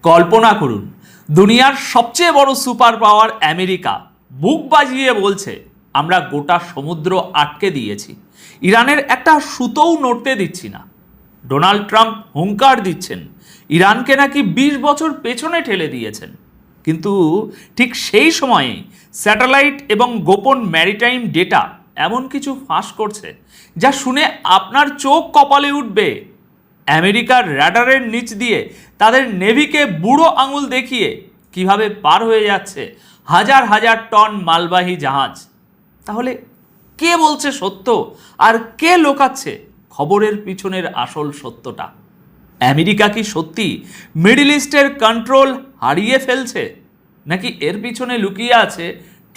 কল্পনা করুন, দুনিয়ার সবচেয়ে বড় সুপার পাওয়ার আমেরিকা বুক বাজিয়ে বলছে আমরা গোটা সমুদ্র আটকে দিয়েছি, ইরানের একটা সুতোও নড়তে দিচ্ছি না। ডোনাল্ড ট্রাম্প হুঙ্কার দিচ্ছেন ইরানকে নাকি 20 বছর পেছনে ঠেলে দিয়েছেন। কিন্তু ঠিক সেই সময়ে স্যাটেলাইট এবং গোপন ম্যারিটাইম ডেটা এমন কিছু ফাঁস করছে যা শুনে আপনার চোখ কপালে উঠবে। আমেরিকার র্যাডারের নিচ দিয়ে তাদের নেভিকে বুড়ো আঙুল দেখিয়ে কিভাবে পার হয়ে যাচ্ছে হাজার হাজার টন মালবাহী জাহাজ। তাহলে কে বলছে সত্য আর কে লোকাচ্ছে খবরের পিছনের আসল সত্যটা? আমেরিকা কি সত্যি মিডল ইস্টের কন্ট্রোল হারিয়ে ফেলছে, নাকি এর পিছনে লুকিয়ে আছে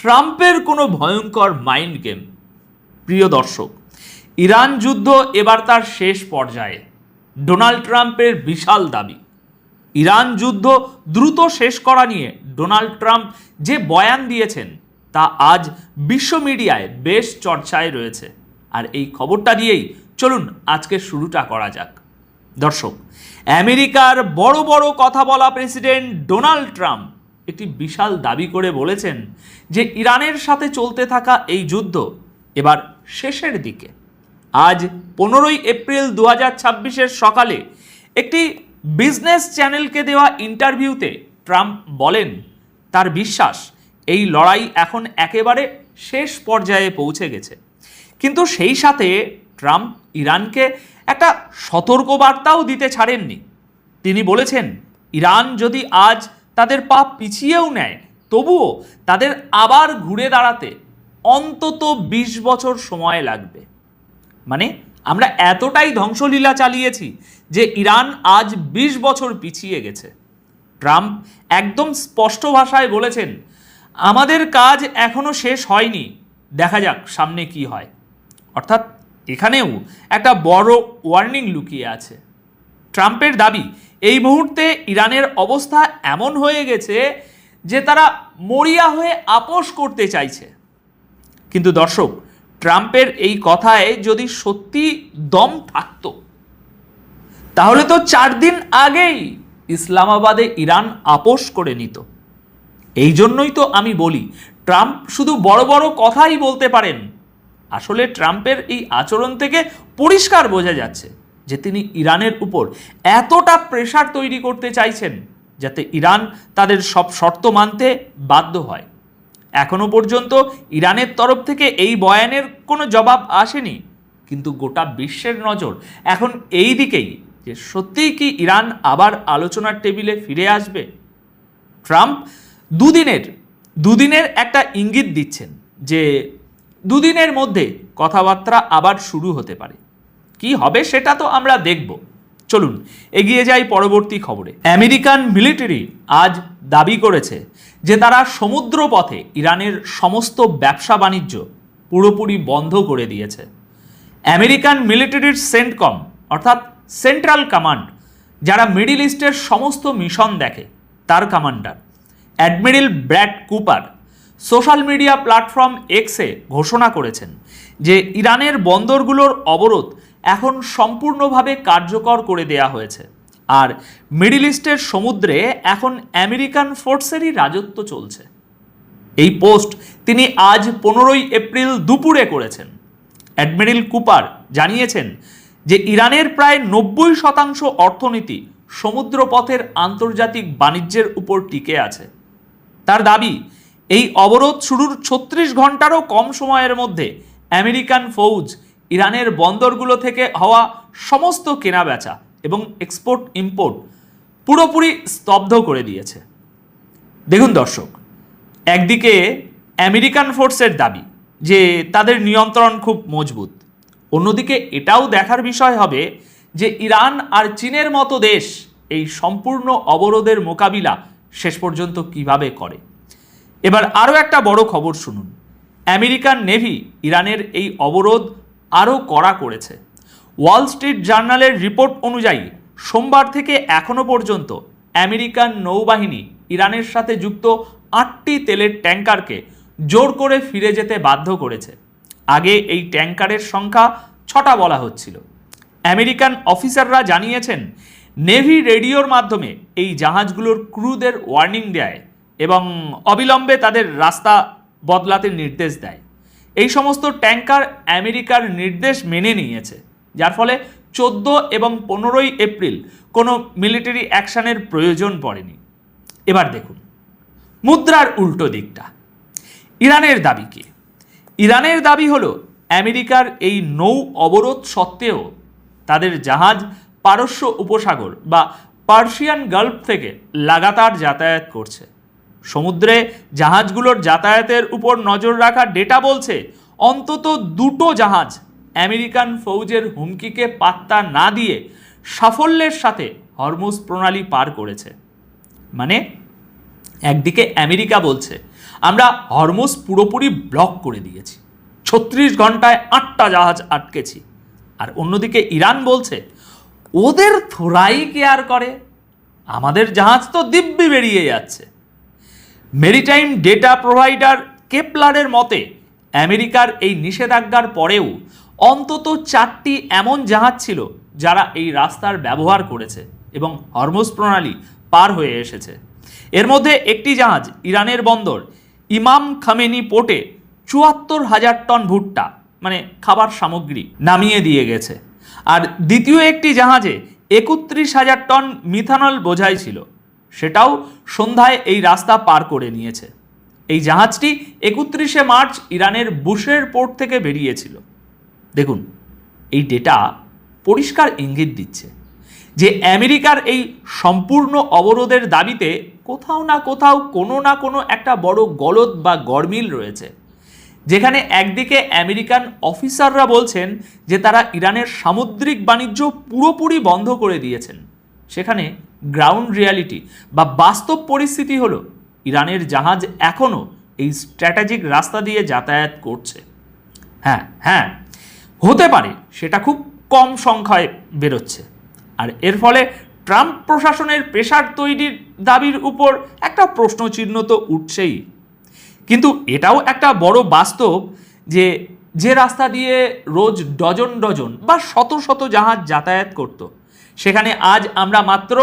ট্রাম্পের কোনো ভয়ঙ্কর মাইন্ড গেম? প্রিয় দর্শক, ইরান যুদ্ধ এবার তার শেষ পর্যায়ে। ডোনাল্ড ট্রাম্পের বিশাল দাবি, ইরান যুদ্ধ দ্রুত শেষ করা নিয়ে ডোনাল্ড ট্রাম্প যে বয়ান দিয়েছেন তা আজ বিশ্ব মিডিয়ায় বেশ চর্চায় রয়েছে। আর এই খবরটা দিয়েই চলুন আজকে শুরুটা করা যাক। দর্শক, আমেরিকার বড় বড় কথা বলা প্রেসিডেন্ট ডোনাল্ড ট্রাম্প একটি বিশাল দাবি করে বলেছেন যে ইরানের সাথে চলতে থাকা এই যুদ্ধ এবার শেষের দিকে। আজ 15ই এপ্রিল 2026 সকালে একটি বিজনেস চ্যানেলকে দেওয়া ইন্টারভিউতে ট্রাম্প বলেন তার বিশ্বাস এই লড়াই এখন একেবারে শেষ পর্যায়ে পৌঁছে গেছে। কিন্তু সেই সাথে ট্রাম্প ইরানকে একটা সতর্কবার্তাও দিতে ছাড়েননি। তিনি বলেছেন ইরান যদি আজ তাদের পা পিছিয়েও নেয় তবুও তাদের আবার ঘুরে দাঁড়াতে অন্তত 20 বছর সময় লাগবে। মানে আমরা এতটাই ধ্বংসলীলা চালিয়েছি যে ইরান আজ 20 বছর পিছিয়ে গেছে। ট্রাম্প একদম স্পষ্ট ভাষায় বলেছেন আমাদের কাজ এখনো শেষ হয়নি, দেখা যাক সামনে কি হয়। অর্থাৎ এখানেও একটা বড় ওয়ার্নিং লুকিয়ে আছে। ট্রাম্পের দাবি এই মুহূর্তে ইরানের অবস্থা এমন হয়ে গেছে যে তারা মরিয়া হয়ে আপোষ করতে চাইছে। কিন্তু দর্শক, ট্রাম্পের এই কথায় যদি সত্যি দম থাকতো তাহলে তো 4 দিন আগেই ইসলামাবাদে ইরান আপোষ করে নিত। এই জন্যই তো আমি বলি ট্রাম্প শুধু বড় বড় কথাই বলতে পারেন। আসলে ট্রাম্পের এই আচরণ থেকে পরিষ্কার বোঝা যাচ্ছে যে তিনি ইরানের উপর এতটা প্রেসার তৈরি করতে চাইছেন যাতে ইরান তাদের সব শর্ত মানতে বাধ্য হয়। এখনো পর্যন্ত ইরানের তরফ থেকে এই বয়ানের কোনো জবাব আসেনি, কিন্তু গোটা বিশ্বের নজর এখন এই দিকেই যে সত্যিই কি ইরান আবার আলোচনার টেবিলে ফিরে আসবে। ট্রাম্প দুদিনের একটা ইঙ্গিত দিচ্ছেন যে দুদিনের মধ্যে কথাবার্তা আবার শুরু হতে পারে। কি হবে সেটা তো আমরা দেখব। চলুন এগিয়ে যাই পরবর্তী খবরে। আমেরিকান মিলিটারি আজ দাবি করেছে যে তারা সমুদ্র পথে ইরানের সমস্ত ব্যবসা বাণিজ্য পুরোপুরি বন্ধ করে দিয়েছে। আমেরিকান মিলিটারির সেন্টকম অর্থাৎ সেন্ট্রাল কমান্ড, যারা মিডল ইস্টের সমস্ত মিশন দেখে, তার commander admiral Brad Cooper social media platform এক্সে ঘোষণা করেছেন যে ইরানের বন্দরগুলোর অবরোধ এখন সম্পূর্ণভাবে কার্যকর করে দেয়া হয়েছে আর মিডল ইস্টের সমুদ্রে এখন আমেরিকান ফোর্সেরই রাজত্ব চলছে। এই পোস্ট তিনি আজ 15ই এপ্রিল দুপুরে করেছেন। অ্যাডমিরাল কুপার জানিয়েছেন যে ইরানের প্রায় 90% অর্থনীতি সমুদ্রপথের আন্তর্জাতিক বাণিজ্যের উপর টিকে আছে। তার দাবি এই অবরোধ শুরুর 36 ঘন্টারও কম সময়ের মধ্যে আমেরিকান ফৌজ ইরানের বন্দরগুলো থেকে হওয়া সমস্ত কেনাবেচা এবং এক্সপোর্ট ইম্পোর্ট পুরোপুরি স্তব্ধ করে দিয়েছে। দেখুন দর্শক, একদিকে আমেরিকান ফোর্সের দাবি যে তাদের নিয়ন্ত্রণ খুব মজবুত, অন্যদিকে এটাও দেখার বিষয় হবে যে ইরান আর চীনের মতো দেশ এই সম্পূর্ণ অবরোধের মোকাবিলা শেষ পর্যন্ত কিভাবে করে। এবার আরও একটা বড় খবর শুনুন। আমেরিকান নেভি ইরানের এই অবরোধ আরও কড়া করেছে। ওয়াল স্ট্রিট জার্নালের রিপোর্ট অনুযায়ী সোমবার থেকে এখনো পর্যন্ত আমেরিকান নৌবাহিনী ইরানের সাথে যুক্ত 8টি তেলের ট্যাঙ্কারকে জোর করে ফিরে যেতে বাধ্য করেছে। আগে এই ট্যাঙ্কারের সংখ্যা 6টা বলা হচ্ছিল। আমেরিকান অফিসাররা জানিয়েছেন নেভি রেডিওর মাধ্যমে এই জাহাজগুলোর ক্রুদের ওয়ার্নিং দেয় এবং অবিলম্বে তাদের রাস্তা বদলাতে নির্দেশ দেয়। এই সমস্ত ট্যাঙ্কার আমেরিকার নির্দেশ মেনে নিয়েছে, যার ফলে 14 এবং 15 এপ্রিল কোনো মিলিটারি অ্যাকশনের প্রয়োজন পড়েনি। এবার দেখুন মুদ্রার উল্টো দিকটা। ইরানের দাবি কি? ইরানের দাবি হলো আমেরিকার এই নৌ অবরোধ সত্ত্বেও তাদের জাহাজ পারস্য উপসাগর বা পার্সিয়ান গালফ থেকে লাগাতার যাতায়াত করছে। সমুদ্রে জাহাজগুলোর যাতায়াতের উপর নজর রাখা ডেটা বলছে অন্তত 2টো জাহাজ আমেরিকান ফৌজের হুমকিকে পাত্তা না দিয়ে সাফল্যের সাথে হরমুজ প্রণালী পার করেছে। মানে একদিকে আমেরিকা বলছে আমরা হরমুজ পুরোপুরি ব্লক করে দিয়েছি, 36 ঘন্টায় 8টা জাহাজ আটকেছি, আর অন্যদিকে ইরান বলছে ওদের থোড়াই কেয়ার করে, আমাদের জাহাজ তো দিব্যি বেরিয়ে যাচ্ছে। মেরিটাইম ডেটা প্রোভাইডার কেপলারের মতে আমেরিকার এই নিষেধাজ্ঞার পরেও অন্তত 4টি এমন জাহাজ ছিল যারা এই রাস্তার ব্যবহার করেছে এবং হরমুজ প্রণালী পার হয়ে এসেছে। এর মধ্যে একটি জাহাজ ইরানের বন্দর ইমাম খামেনি পোর্টে 74,000 টন ভুট্টা মানে খাবার সামগ্রী নামিয়ে দিয়ে গেছে, আর দ্বিতীয় একটি জাহাজে 31,000 টন মিথানল বোঝাই ছিল, সেটাও সন্ধ্যায় এই রাস্তা পার করে নিয়েছে। এই জাহাজটি 31শে মার্চ ইরানের বুশের পোর্ট থেকে বেরিয়েছিল। দেখুন এই ডেটা পরিষ্কার ইঙ্গিত দিচ্ছে যে আমেরিকার এই সম্পূর্ণ অবরোধের দাবিতে কোথাও না কোথাও কোনো না কোনো একটা বড় গলদ বা গরমিল রয়েছে, যেখানে একদিকে আমেরিকান অফিসাররা বলছেন যে তারা ইরানের সামুদ্রিক বাণিজ্য পুরোপুরি বন্ধ করে দিয়েছেন, সেখানে গ্রাউন্ড রিয়ালিটি বা বাস্তব পরিস্থিতি হলো ইরানের জাহাজ এখনও এই স্ট্র্যাটেজিক রাস্তা দিয়ে যাতায়াত করছে। হ্যাঁ হতে পারে সেটা খুব কম সংখ্যায় বেরোচ্ছে, আর এর ফলে ট্রাম্প প্রশাসনের প্রেসার তৈরির দাবির উপর একটা প্রশ্নচিহ্ন তো উঠছেই। কিন্তু এটাও একটা বড় বাস্তব যে রাস্তা দিয়ে রোজ ডজন ডজন বা শত শত জাহাজ যাতায়াত করত, সেখানে আজ আমরা মাত্র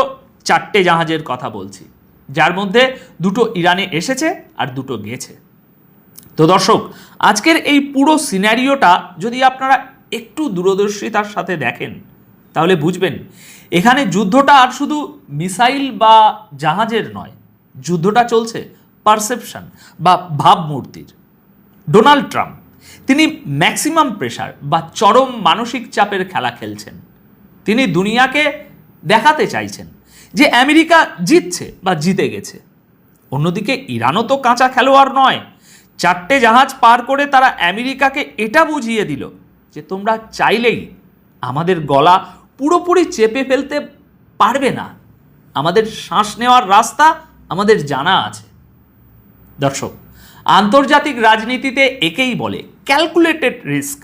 4টে জাহাজের কথা বলছি, যার মধ্যে 2টো ইরানে এসেছে আর 2টো গেছে। তো দর্শক, আজকের এই পুরো সিনারিওটা যদি আপনারা একটু দূরদর্শিতার সাথে দেখেন তাহলে বুঝবেন এখানে যুদ্ধটা আর শুধু মিসাইল বা জাহাজের নয়, যুদ্ধটা চলছে পারসেপশন বা ভাবমূর্তির। ডোনাল্ড ট্রাম্প তিনি ম্যাক্সিমাম প্রেসার বা চরম মানসিক চাপের খেলা খেলছেন। তিনি দুনিয়াকে দেখাতে চাইছেন যে আমেরিকা জিতছে বা জিতে গেছে। অন্যদিকে ইরানও তো কাঁচা খেলোয়াড় নয়, 4টে জাহাজ পার করে তারা আমেরিকাকে এটা বুঝিয়ে দিল যে তোমরা চাইলেই আমাদের গলা পুরোপুরি চেপে ফেলতে পারবে না, আমাদের শ্বাস নেওয়ার রাস্তা আমাদের জানা আছে। দর্শক, আন্তর্জাতিক রাজনীতিতে একেই বলে ক্যালকুলেটেড রিস্ক।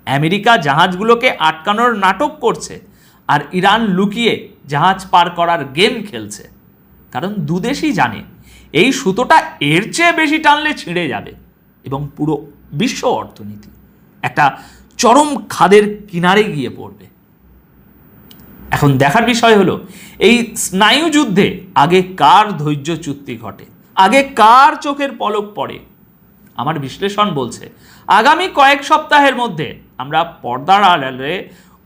আমেরিকা জাহাজগুলোকে আটকানোর নাটক করছে আর ইরান লুকিয়ে জাহাজ পার করার গেম খেলছে, কারণ দুদেশই জানে এই সুতোটা এর চেয়ে বেশি টানলে ছিঁড়ে যাবে এবং পুরো বিশ্ব অর্থনীতি একটা চরম খাদের কিনারে গিয়ে পড়বে। এখন দেখার বিষয় হলো এই স্নায়ু যুদ্ধে আগে কার ধৈর্যচ্যুতি ঘটে, আগে কার চোখের পলক পড়ে। আমার বিশ্লেষণ বলছে আগামী কয়েক সপ্তাহের মধ্যে আমরা পর্দার আড়ালে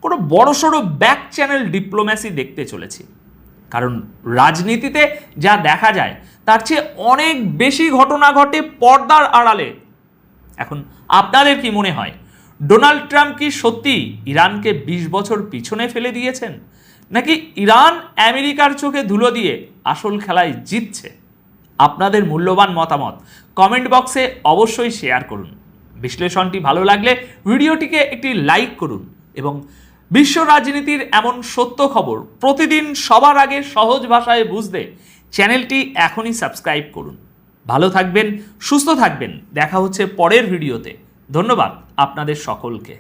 কোনো বড়সড় ব্যাক চ্যানেল ডিপ্লোম্যাসি দেখতে চলেছি, কারণ রাজনীতিতে যা দেখা যায় তার চেয়ে অনেক বেশি ঘটনা ঘটে পর্দার আড়ালে। এখন আপনাদের কি মনে হয় ডোনাল্ড ট্রাম্প কি সত্যি ইরানকে 20 বছর পিছনে ফেলে দিয়েছেন, নাকি ইরান আমেরিকার চোখে ধুলো দিয়ে আসল খেলায় জিতছে? আপনাদের মূল্যবান মতামত কমেন্ট বক্সে অবশ্যই শেয়ার করুন। বিশ্লেষণটি ভালো লাগলে ভিডিওটিকে একটি লাইক করুন এবং বিশ্ব রাজনীতির এমন সত্য খবর প্রতিদিন সবার আগে সহজ ভাষায় বুঝতে চ্যানেলটি এখনই সাবস্ক্রাইব করুন। ভালো থাকবেন, সুস্থ থাকবেন, দেখা হচ্ছে পরের ভিডিওতে। ধন্যবাদ আপনাদের সকলকে।